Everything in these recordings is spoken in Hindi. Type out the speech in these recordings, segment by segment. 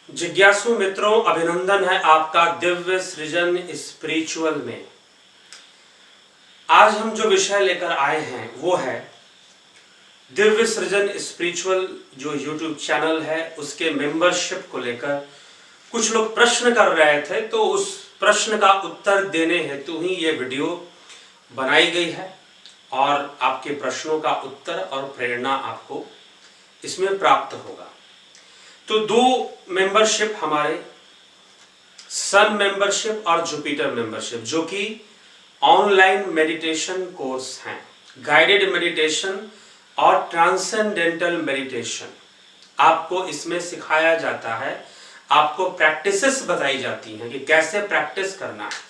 जिज्ञासु मित्रों, अभिनंदन है आपका दिव्य सृजन स्पिरिचुअल में। आज हम जो विषय लेकर आए हैं वो है दिव्य सृजन स्पिरिचुअल जो यूट्यूब चैनल है उसके मेंबरशिप को लेकर। कुछ लोग प्रश्न कर रहे थे तो उस प्रश्न का उत्तर देने हेतु ही ये वीडियो बनाई गई है और आपके प्रश्नों का उत्तर और प्रेरणा आपको इसमें प्राप्त होगा। तो दो मेंबरशिप हमारे सन मेंबरशिप और जुपिटर मेंबरशिप जो कि ऑनलाइन मेडिटेशन कोर्स हैं, गाइडेड मेडिटेशन और ट्रांसेंडेंटल मेडिटेशन आपको इसमें सिखाया जाता है। आपको प्रैक्टिसेस बताई जाती हैं कि कैसे प्रैक्टिस करना है,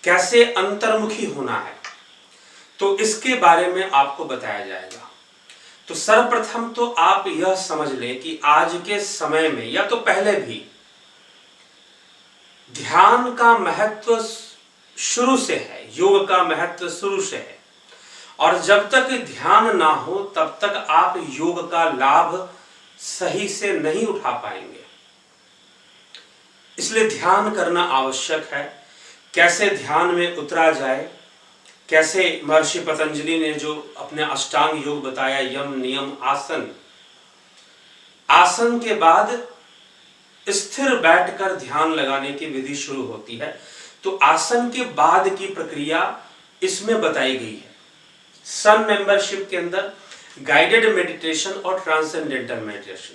कैसे अंतर्मुखी होना है, तो इसके बारे में आपको बताया जाएगा। तो सर्वप्रथम तो आप यह समझ लें कि आज के समय में या तो पहले भी ध्यान का महत्व शुरू से है, योग का महत्व शुरू से है, और जब तक ध्यान ना हो तब तक आप योग का लाभ सही से नहीं उठा पाएंगे। इसलिए ध्यान करना आवश्यक है। कैसे ध्यान में उतरा जाए, कैसे महर्षि पतंजलि ने जो अपने अष्टांग योग बताया, यम नियम आसन, आसन के बाद स्थिर बैठकर ध्यान लगाने की विधि शुरू होती है। तो आसन के बाद की प्रक्रिया इसमें बताई गई है। सन मेंबरशिप के अंदर गाइडेड मेडिटेशन और ट्रांसेंडेंटल मेडिटेशन,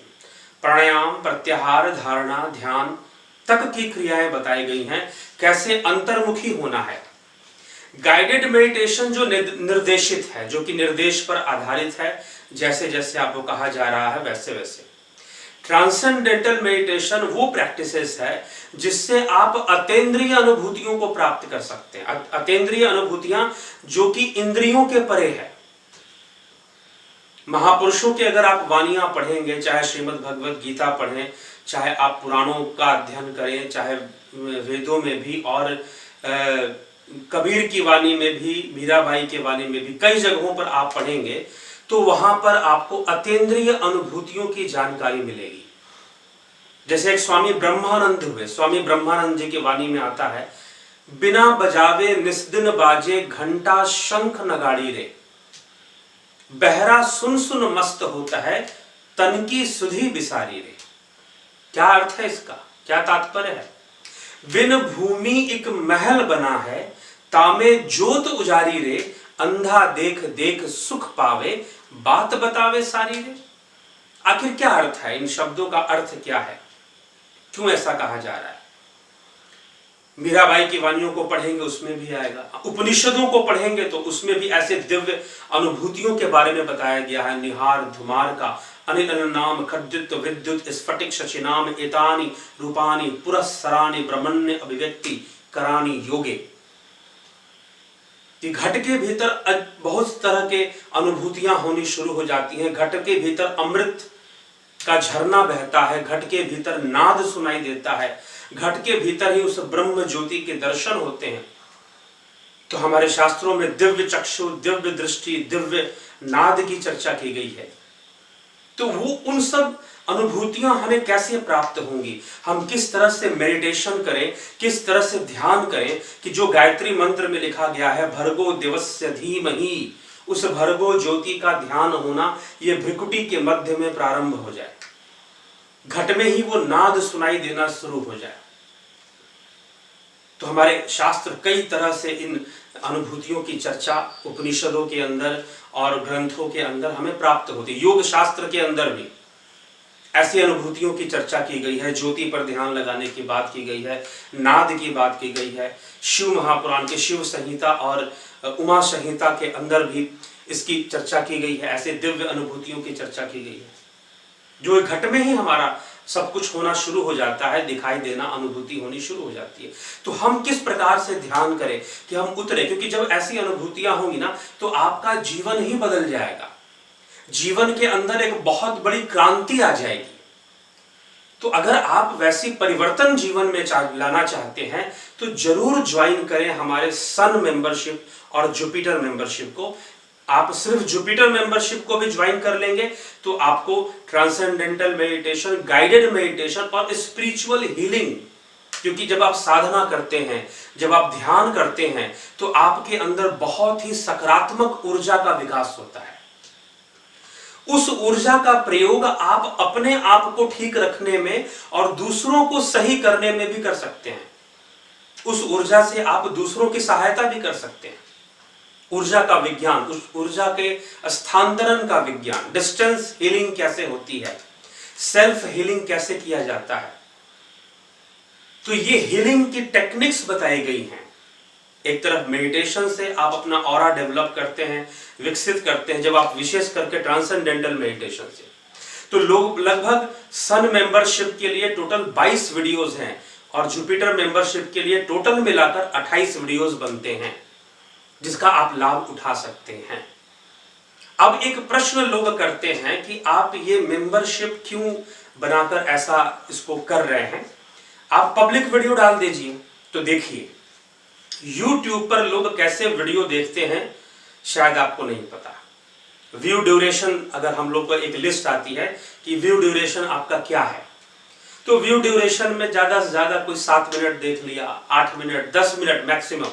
प्राणायाम, प्रत्याहार, धारणा, ध्यान तक की क्रियाएं बताई गई हैं, कैसे अंतर्मुखी होना है। गाइडेड मेडिटेशन जो निर्देशित है, जो कि निर्देश पर आधारित है, जैसे जैसे आपको कहा जा रहा है वैसे वैसे। ट्रांसेंडेंटल मेडिटेशन वो प्रैक्टिसेस है जिससे आप अतीन्द्रिय अनुभूतियों को प्राप्त कर सकते हैं। अतीन्द्रिय अनुभूतियां जो कि इंद्रियों के परे है। महापुरुषों के अगर आप वाणियां पढ़ेंगे, चाहे श्रीमद् भगवद गीता पढ़ें, चाहे आप पुराणों का अध्ययन करें, चाहे वेदों में भी और कबीर की वाणी में भी, मीराबाई की वाणी में भी, कई जगहों पर आप पढ़ेंगे तो वहां पर आपको अतीन्द्रिय अनुभूतियों की जानकारी मिलेगी। जैसे एक स्वामी ब्रह्मानंद हुए, स्वामी ब्रह्मानंद जी की वाणी में आता है, बिना बजावे निस्दिन बाजे घंटा शंख नगाड़ी रे, बहरा सुन सुन मस्त होता है तन की सुधी बिसारी रे। क्या अर्थ है इसका, क्या तात्पर्य है? बिन भूमि एक महल बना है, तामे जोत उजारी रे, अंधा देख देख सुख पावे, बात बतावे सारी रे। आखिर क्या अर्थ है? इन शब्दों का अर्थ क्या है? क्यों ऐसा कहा जा रहा है? मीराबाई की वाणियों को पढ़ेंगे उसमें भी आएगा, उपनिषदों को पढ़ेंगे तो उसमें भी ऐसे दिव्य अनुभूतियों के बारे में बताया गया है। निहार धुमार का अनिल नाम खद्युत विद्युत स्फटिक शचिनाम एतानि रूपानि पुरस्सरानि ब्रह्मण्य अभिव्यक्ति करानी योगे। कि घट के भीतर बहुत तरह के अनुभूतियां होनी शुरू हो जाती हैं। घट के भीतर अमृत का झरना बहता है, घट के भीतर नाद सुनाई देता है, घट के भीतर ही उस ब्रह्म ज्योति के दर्शन होते हैं। तो हमारे शास्त्रों में दिव्य चक्षु, दिव्य दृष्टि, दिव्य नाद की चर्चा की गई है। तो वो उन सब अनुभूतियां हमें कैसे प्राप्त होंगी, हम किस तरह से मेडिटेशन करें, किस तरह से ध्यान करें कि जो गायत्री मंत्र में लिखा गया है, भर्गो दिवस्य धीमहि, उस भर्गो ज्योति का ध्यान होना ये भ्रिकुटी के मध्य में प्रारंभ हो जाए, घट में ही वो नाद सुनाई देना शुरू हो जाए। तो हमारे शास्त्र कई तरह से इन अनुभूतियों की चर्चा उपनिषदों के अंदर और ग्रंथों के अंदर हमें प्राप्त होती है। योग शास्त्र के अंदर भी ऐसी अनुभूतियों की चर्चा की गई है। ज्योति पर ध्यान लगाने की बात की गई है, नाद की बात की गई है। शिव महापुराण के शिव संहिता और उमा संहिता के अंदर भी इसकी चर्चा की गई है। ऐसे दिव्य अनुभूतियों की चर्चा की गई है जो घट में ही हमारा सब कुछ होना शुरू हो जाता है, दिखाई देना, अनुभूति होनी शुरू हो जाती है। तो हम किस प्रकार से ध्यान करें कि हम उतरे, क्योंकि जब ऐसी अनुभूतियां होंगी ना तो आपका जीवन ही बदल जाएगा। जीवन के अंदर एक बहुत बड़ी क्रांति आ जाएगी। तो अगर आप वैसी परिवर्तन जीवन में लाना चाहते हैं तो जरूर ज्वाइन करें हमारे सन मेंबरशिप और जुपिटर मेंबरशिप को। आप सिर्फ जुपिटर मेंबरशिप को भी ज्वाइन कर लेंगे तो आपको ट्रांसेंडेंटल मेडिटेशन, गाइडेड मेडिटेशन और स्पिरिचुअल हीलिंग, क्योंकि जब आप साधना करते हैं, जब आप ध्यान करते हैं तो आपके अंदर बहुत ही सकारात्मक ऊर्जा का विकास होता है। उस ऊर्जा का प्रयोग आप अपने आप को ठीक रखने में और दूसरों को सही करने में भी कर सकते हैं। उस ऊर्जा से आप दूसरों की सहायता भी कर सकते हैं। ऊर्जा का विज्ञान, उस ऊर्जा के स्थानांतरण का विज्ञान, डिस्टेंस हीलिंग कैसे होती है, सेल्फ हीलिंग कैसे किया जाता है, तो ये हीलिंग की टेक्निक्स बताई गई हैं। एक तरफ मेडिटेशन से आप अपना ऑरा डेवलप करते हैं, विकसित करते हैं, जब आप विशेष करके ट्रांसेंडेंटल मेडिटेशन से, तो लोग लगभग सन मेंबरशिप के लिए टोटल 22 वीडियोस हैं और जुपिटर मेंबरशिप के लिए टोटल मिलाकर 28 वीडियोस बनते हैं, जिसका आप लाभ उठा सकते हैं। अब एक प्रश्न लोग करते हैं कि आप ये मेंबरशिप क्यों बनाकर ऐसा इसको कर रहे हैं। आप पब्लिक वीडियो डाल दीजिए। तो देखिए YouTube पर लोग कैसे वीडियो देखते हैं शायद आपको नहीं पता। व्यू ड्यूरेशन, अगर हम लोग को एक लिस्ट आती है कि व्यू ड्यूरेशन आपका क्या है, तो व्यू ड्यूरेशन में ज्यादा से ज्यादा कोई 7 मिनट देख लिया, 8 मिनट, 10 मिनट मैक्सिमम,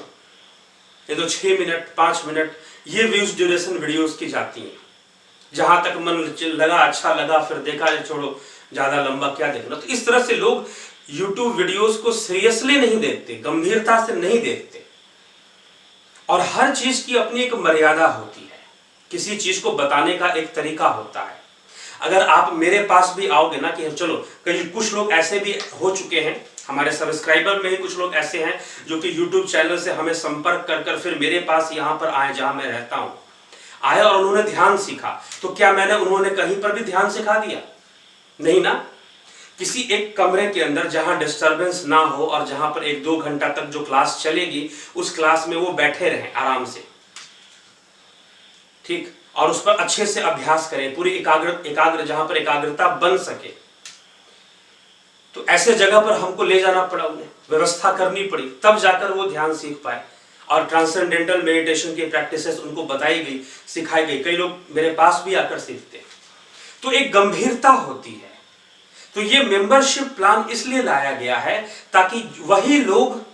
ये तो 6 मिनट, 5 मिनट, ये व्यूज ड्यूरेशन वीडियोस की जाती हैं। जहां तक मन लगा, अच्छा लगा, फिर देखा, छोड़ो, ज्यादा लंबा क्या देखना। तो इस तरह से लोग YouTube वीडियोस को सीरियसली नहीं देखते, गंभीरता से नहीं देखते, और हर चीज की अपनी एक मर्यादा होती है। किसी चीज को बताने का एक तरीका होता है। अगर आप मेरे पास भी आओगे ना कि चलो, कई कुछ लोग ऐसे भी हो चुके हैं, हमारे सब्सक्राइबर में ही कुछ लोग ऐसे हैं जो कि YouTube चैनल से हमें संपर्क कर कर फिर मेरे पास यहाँ पर आए, जहां मैं रहता हूं, आए और उन्होंने ध्यान सीखा। तो क्या उन्होंने कहीं पर भी ध्यान सिखा दिया? नहीं ना। किसी एक कमरे के अंदर जहां डिस्टरबेंस ना हो और जहां पर 1-2 घंटा तक जो क्लास चलेगी, उस क्लास में वो बैठे रहें आराम से, ठीक, और उस पर अच्छे से अभ्यास करें, पूरी एकाग्र जहां पर एकाग्रता बन सके। तो ऐसे जगह पर हमको ले जाना पड़ा, उन्हें व्यवस्था करनी पड़ी, तब जाकर वो ध्यान सीख पाए। और ट्रांसेंडेंटल मेडिटेशन की प्रैक्टिसेस उनको बताई गई, सिखाई गई। कई लोग मेरे पास भी आकर सीखते हैं। तो एक गंभीरता होती है। तो ये मेंबरशिप प्लान इसलिए लाया गया है ताकि वही लोग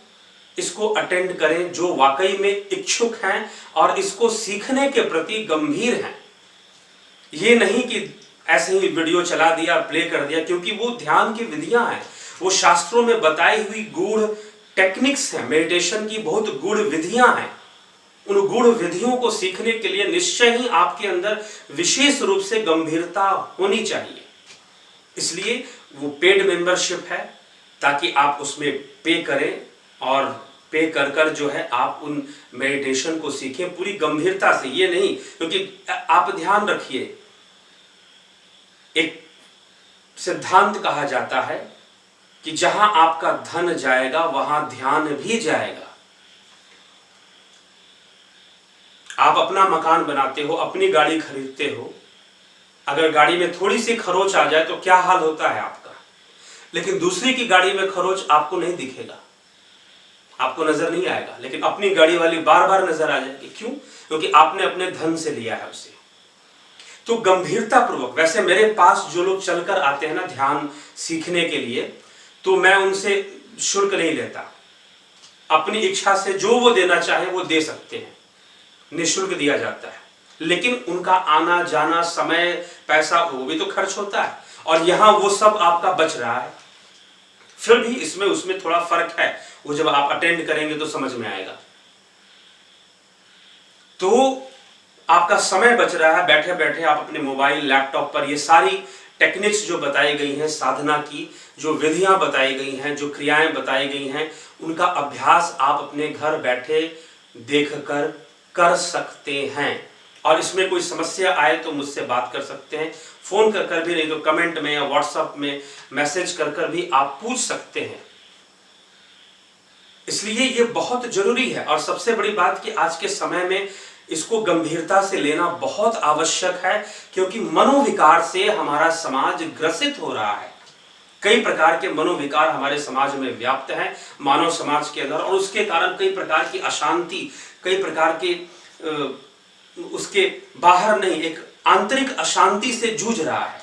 इसको अटेंड करें जो वाकई में इच्छुक हैं और इसको सीखने के प्रति गंभीर हैं। ये नहीं कि ऐसे ही वीडियो चला दिया, प्ले कर दिया, क्योंकि वो ध्यान की विधियां हैं, वो शास्त्रों में बताई हुई गूढ़ टेक्निक्स हैं, मेडिटेशन की बहुत गूढ़ विधियां हैं। उन गूढ़ विधियों को सीखने के लिए निश्चय ही आपके अंदर विशेष रूप से गंभीरता होनी चाहिए। इसलिए वो पेड मेंबरशिप है, ताकि आप उसमें पे करें और पे कर कर जो है आप उन मेडिटेशन को सीखें पूरी गंभीरता से। ये नहीं, क्योंकि आप ध्यान रखिए, एक सिद्धांत कहा जाता है कि जहां आपका धन जाएगा वहां ध्यान भी जाएगा। आप अपना मकान बनाते हो, अपनी गाड़ी खरीदते हो, अगर गाड़ी में थोड़ी सी खरोच आ जाए तो क्या हाल होता है आपका, लेकिन दूसरी की गाड़ी में खरोच आपको नहीं दिखेगा, आपको नजर नहीं आएगा, लेकिन अपनी गाड़ी वाली बार बार नजर आ जाएगी। क्यों? क्योंकि आपने अपने धन से लिया है उसे। तो गंभीरता पूर्वक, वैसे मेरे पास जो लोग चलकर आते हैं ना ध्यान सीखने के लिए, तो मैं उनसे शुल्क नहीं लेता। अपनी इच्छा से जो वो देना चाहे वो दे सकते हैं, निःशुल्क दिया जाता है। लेकिन उनका आना जाना, समय, पैसा, वो भी तो खर्च होता है, और यहां वो सब आपका बच रहा है। फिर भी इसमें उसमें थोड़ा फर्क है, वो जब आप अटेंड करेंगे तो समझ में आएगा। तो आपका समय बच रहा है, बैठे बैठे आप अपने मोबाइल, लैपटॉप पर ये सारी टेक्निक्स जो बताई गई हैं, साधना की जो विधियां बताई गई हैं, जो क्रियाएं बताई गई हैं, उनका अभ्यास आप अपने घर बैठे देखकर कर सकते हैं। और इसमें कोई समस्या आए तो मुझसे बात कर सकते हैं, फोन कर कर भी, नहीं तो कमेंट में या व्हाट्सएप में मैसेज कर कर भी आप पूछ सकते हैं। इसलिए ये बहुत जरूरी है। और सबसे बड़ी बात कि आज के समय में इसको गंभीरता से लेना बहुत आवश्यक है, क्योंकि मनोविकार से हमारा समाज ग्रसित हो रहा है। कई प्रकार के मनोविकार हमारे समाज में व्याप्त हैं, मानव समाज के अंदर, और उसके कारण कई प्रकार की अशांति, कई प्रकार के उसके बाहर नहीं, एक आंतरिक अशांति से जूझ रहा है,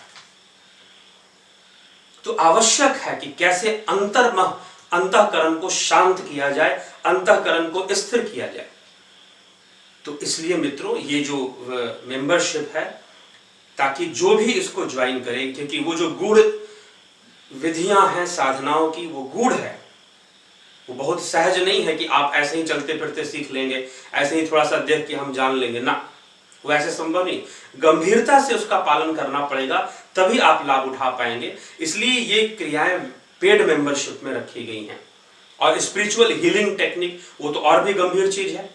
तो आवश्यक है कि कैसे अंतःकरण को शांत किया जाए, अंतःकरण को स्थिर किया जाए। तो इसलिए मित्रों, ये जो मेंबरशिप है, ताकि जो भी इसको ज्वाइन करे, क्योंकि वो जो गूढ़ विधियां हैं साधनाओं की, वो गूढ़ है, वो बहुत सहज नहीं है कि आप ऐसे ही चलते फिरते सीख लेंगे, ऐसे ही थोड़ा सा देख के हम जान लेंगे ना, वो ऐसे संभव नहीं। गंभीरता से उसका पालन करना पड़ेगा, तभी आप लाभ उठा पाएंगे। इसलिए ये क्रियाएं पेड मेंबरशिप में रखी गई हैं। और स्पिरिचुअल हीलिंग टेक्निक, वो तो और भी गंभीर चीज है,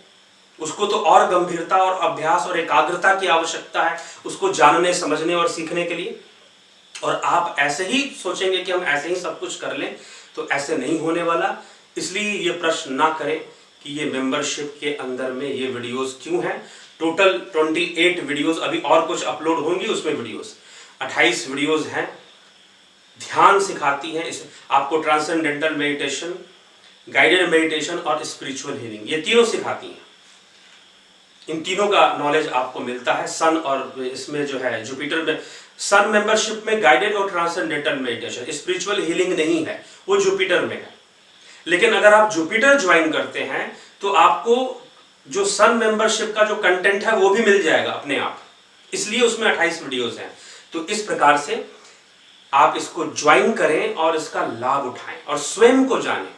उसको तो और गंभीरता और अभ्यास और एकाग्रता की आवश्यकता है उसको जानने, समझने और सीखने के लिए। और आप ऐसे ही सोचेंगे कि हम ऐसे ही सब कुछ कर लें, तो ऐसे नहीं होने वाला। इसलिए ये प्रश्न ना करें कि ये मेंबरशिप के अंदर में ये वीडियोस क्यों हैं। टोटल 28 वीडियोस, अभी और कुछ अपलोड होंगी उसमें वीडियोस, 28 वीडियोस हैं। ध्यान सिखाती हैं इस आपको, ट्रांसेंडेंटल मेडिटेशन, गाइडेड मेडिटेशन और स्पिरिचुअल हीलिंग, ये तीनों सिखाती हैं। इन तीनों का नॉलेज आपको मिलता है। सन और इसमें जो है जुपिटर में, सन मेंबरशिप में गाइडेड और ट्रांसेंडेंटल मेडिटेशन, स्पिरिचुअल हीलिंग नहीं है, वो जुपिटर में है। लेकिन अगर आप जुपिटर ज्वाइन करते हैं तो आपको जो सन मेंबरशिप का जो कंटेंट है वो भी मिल जाएगा अपने आप, इसलिए उसमें 28 वीडियोस हैं। तो इस प्रकार से आप इसको ज्वाइन करें और इसका लाभ उठाएं और स्वयं को जानें,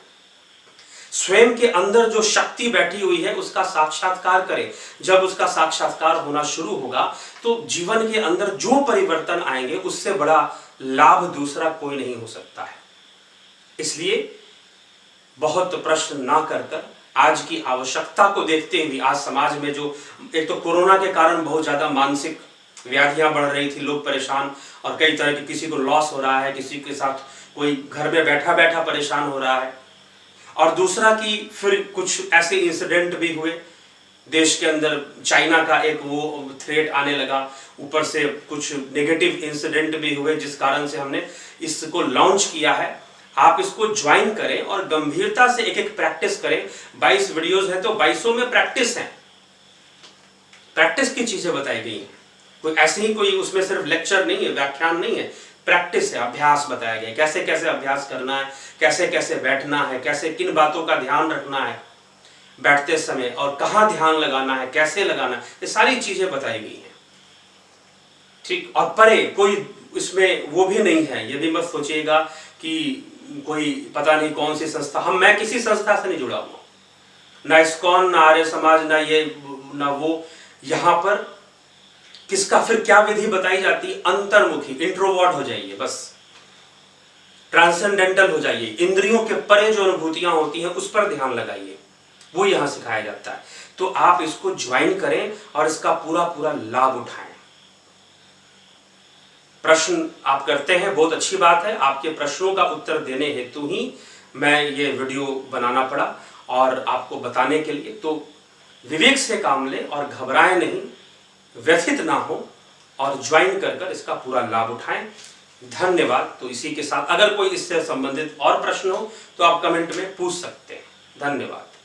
स्वयं के अंदर जो शक्ति बैठी हुई है उसका साक्षात्कार करें। जब उसका साक्षात्कार होना शुरू होगा तो जीवन के अंदर जो परिवर्तन आएंगे उससे बड़ा लाभ दूसरा कोई नहीं हो सकता है। इसलिए बहुत प्रश्न ना कर आज की आवश्यकता को देखते हुए, आज समाज में जो एक तो कोरोना के कारण बहुत ज्यादा मानसिक व्याधियां बढ़ रही थी, लोग परेशान, और कई तरह के, किसी को लॉस हो रहा है, किसी के साथ कोई घर में बैठा बैठा परेशान हो रहा है, और दूसरा कि फिर कुछ ऐसे इंसिडेंट भी हुए देश के अंदर, चाइना का एक वो थ्रेट आने लगा, ऊपर से कुछ नेगेटिव इंसिडेंट भी हुए, जिस कारण से हमने इसको लॉन्च किया है। आप इसको ज्वाइन करें और गंभीरता से एक एक प्रैक्टिस करें। 22 वीडियोस हैं तो 22 में प्रैक्टिस है, प्रैक्टिस की चीजें बताई गई हैं। कोई ऐसे ही कोई उसमें सिर्फ लेक्चर नहीं है, व्याख्यान नहीं है, प्रैक्टिस है, अभ्यास बताया गया, कैसे कैसे अभ्यास करना है, कैसे कैसे बैठना है, कैसे किन बातों का ध्यान रखना है बैठते समय, और कहाँ ध्यान लगाना है, कैसे लगाना है, ये सारी चीजें बताई गई हैं। ठीक, और परे कोई इसमें वो भी नहीं है, ये भी मत सोचिएगा कि कोई पता नहीं कौन सी संस्था, मैं किसी संस्था से नहीं जुड़ा हुआ, ना इस्कॉन, ना आर्य समाज, ना ये ना वो। यहाँ पर किसका फिर क्या विधि बताई जाती है? अंतर्मुखी, इंट्रोवर्ट हो जाइए, बस ट्रांसेंडेंटल हो जाइए, इंद्रियों के परे जो अनुभूतियां होती हैं उस पर ध्यान लगाइए, वो यहाँ सिखाया जाता है। तो आप इसको ज्वाइन करें और इसका पूरा पूरा लाभ उठाएं। प्रश्न आप करते हैं, बहुत अच्छी बात है, आपके प्रश्नों का उत्तर देने हेतु ही मैं ये वीडियो बनाना पड़ा और आपको बताने के लिए। तो विवेक से काम लें और घबराएं नहीं, व्यथित ना हो, और ज्वाइन कर इसका पूरा लाभ उठाएं। धन्यवाद। तो इसी के साथ अगर कोई इससे संबंधित और प्रश्न हो तो आप कमेंट में पूछ सकते हैं। धन्यवाद।